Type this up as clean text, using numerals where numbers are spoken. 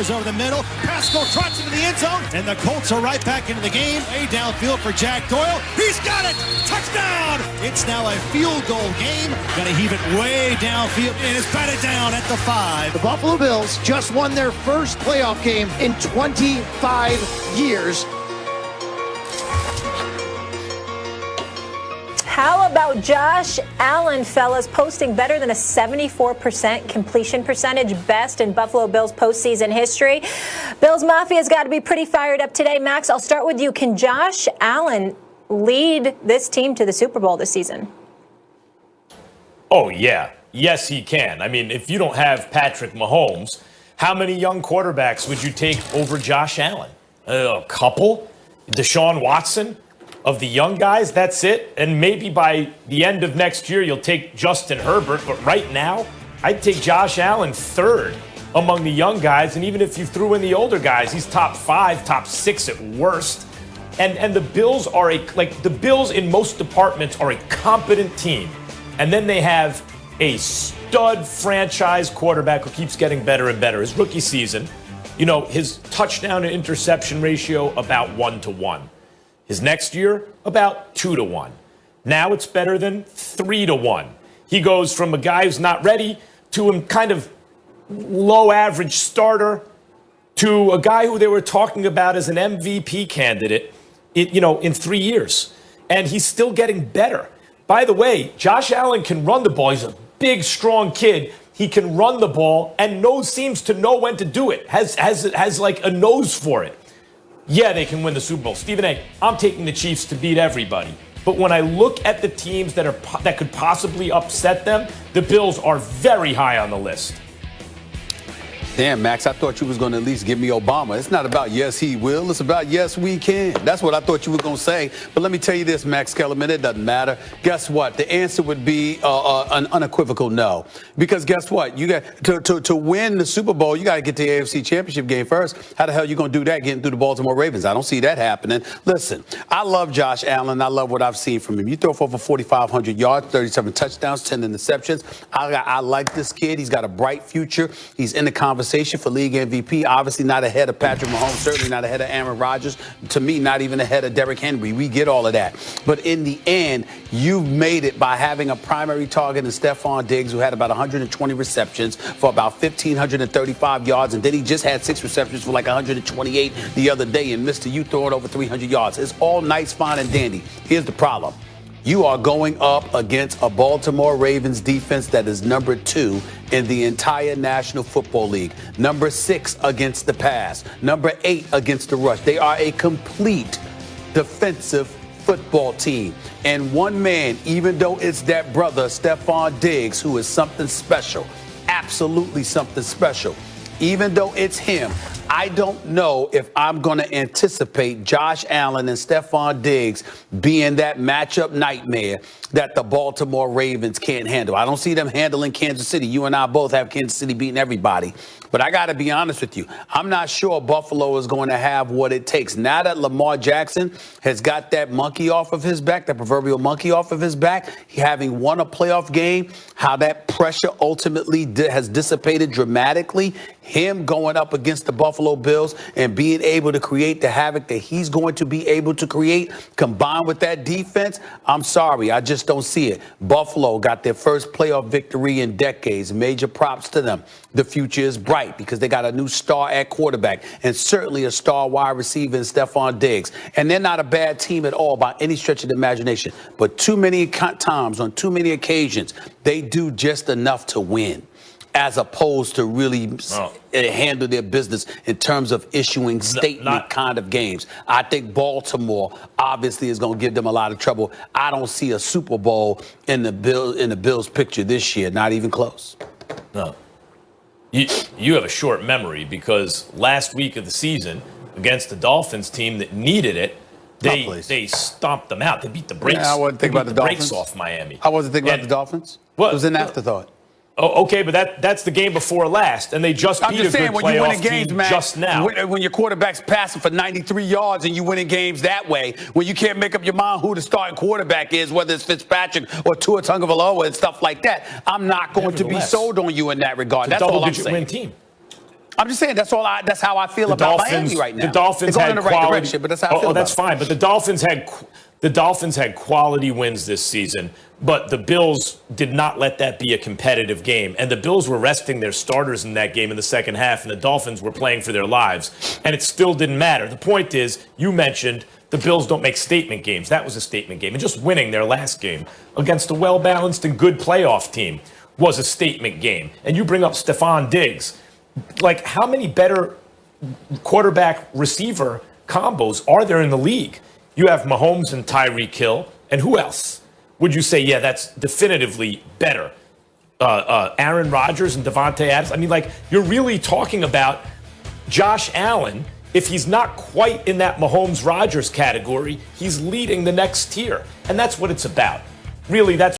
Over the middle, Pascal trots into the end zone, and the Colts are right back into the game. Way downfield for Jack Doyle. He's got it! Touchdown! It's now a field goal game. Gonna heave it way downfield, and it's batted down at the 5. The Buffalo Bills just won their first playoff game in 25 years. How about Josh Allen, fellas, posting better than a 74% completion percentage, best in Buffalo Bills postseason history? Bills Mafia's got to be pretty fired up today. Max, I'll start with you. Can Josh Allen lead this team to the Super Bowl this season? Oh, yeah. Yes, he can. I mean, if you don't have Patrick Mahomes, how many young quarterbacks would you take over Josh Allen? A couple? Deshaun Watson? Of the young guys, that's it. And maybe by the end of next year, you'll take Justin Herbert. But right now, I'd take Josh Allen third among the young guys. And even if you threw in the older guys, he's top 5, top 6 at worst. And the Bills are the Bills in most departments are a competent team. And then they have a stud franchise quarterback who keeps getting better and better. His rookie season, his touchdown to interception ratio about 1-to-1. His next year, about 2-to-1. Now it's better than 3-to-1. He goes from a guy who's not ready to a kind of low average starter to a guy who they were talking about as an MVP candidate, in 3 years. And he's still getting better. By the way, Josh Allen can run the ball. He's a big, strong kid. He can run the ball and seems to know when to do it. Has like a nose for it. Yeah, they can win the Super Bowl. Stephen A., I'm taking the Chiefs to beat everybody. But when I look at the teams that could possibly upset them, the Bills are very high on the list. Damn, Max, I thought you was going to at least give me Obama. It's not about yes, he will. It's about yes, we can. That's what I thought you were going to say. But let me tell you this, Max Kellerman, it doesn't matter. Guess what? The answer would be an unequivocal no. Because guess what? You got to win the Super Bowl, you got to get to the AFC Championship game first. How the hell are you going to do that getting through the Baltimore Ravens? I don't see that happening. Listen, I love Josh Allen. I love what I've seen from him. You throw for over 4,500 yards, 37 touchdowns, 10 interceptions. I like this kid. He's got a bright future. He's in the conversation for league MVP. Obviously not ahead of Patrick Mahomes, certainly not ahead of Aaron Rodgers. To me, not even ahead of Derrick Henry. We get all of that. But in the end, you've made it by having a primary target in Stephon Diggs, who had about 120 receptions for about 1,535 yards. And then he just had 6 receptions for like 128 the other day. And Mr. You throwing over 300 yards. It's all nice, fine, and dandy. Here's the problem. You are going up against a Baltimore Ravens defense that is number 2 in the entire National Football League. Number 6 against the pass. Number 8 against the rush. They are a complete defensive football team. And one man, even though it's that brother, Stephon Diggs, who is something special, absolutely something special, even though it's him, I don't know if I'm going to anticipate Josh Allen and Stephon Diggs being that matchup nightmare that the Baltimore Ravens can't handle. I don't see them handling Kansas City. You and I both have Kansas City beating everybody. But I got to be honest with you. I'm not sure Buffalo is going to have what it takes. Now that Lamar Jackson has got that monkey off of his back, that proverbial monkey off of his back, having won a playoff game, how that pressure ultimately has dissipated dramatically, him going up against the Buffalo Bills and being able to create the havoc that he's going to be able to create, combined with that defense, I'm sorry, I just don't see it. Buffalo got their first playoff victory in decades. Major props to them. The future is bright because they got a new star at quarterback and certainly a star wide receiver in Stephon Diggs. And they're not a bad team at all by any stretch of the imagination. But too many times, on too many occasions, they do just enough to win, as opposed to really handle their business in terms of issuing statement kind of games. I think Baltimore obviously is going to give them a lot of trouble. I don't see a Super Bowl in the Bills picture this year, not even close. No. You have a short memory because last week of the season against the Dolphins team that needed it, they stomped them out. They beat the brakes. I wasn't thinking about the Dolphins. Brakes off Miami. I wasn't thinking about the Dolphins. It was an afterthought. Oh, okay, but that's the game before last, and they just beat a good playoff team just now. When your quarterback's passing for 93 yards and you winning games that way, when you can't make up your mind who the starting quarterback is, whether it's Fitzpatrick or Tua Tagovailoa and stuff like that, I'm not going to be sold on you in that regard. That's all I'm saying. Double-digit win team. I'm just saying that's how I feel about Miami right now. The Dolphins They're had going in the right direction, but that's how I feel that's about fine. But the Dolphins had quality wins this season, but the Bills did not let that be a competitive game. And the Bills were resting their starters in that game in the second half, and the Dolphins were playing for their lives. And it still didn't matter. The point is, you mentioned the Bills don't make statement games. That was a statement game. And just winning their last game against a well-balanced and good playoff team was a statement game. And you bring up Stephon Diggs. Like, how many better quarterback receiver combos are there in the league? You have Mahomes and Tyreek Hill, and who else would you say, yeah, that's definitively better? Aaron Rodgers and Devontae Adams. I mean, like, you're really talking about Josh Allen. If he's not quite in that Mahomes-Rodgers category, he's leading the next tier. And that's what it's about. Really, that's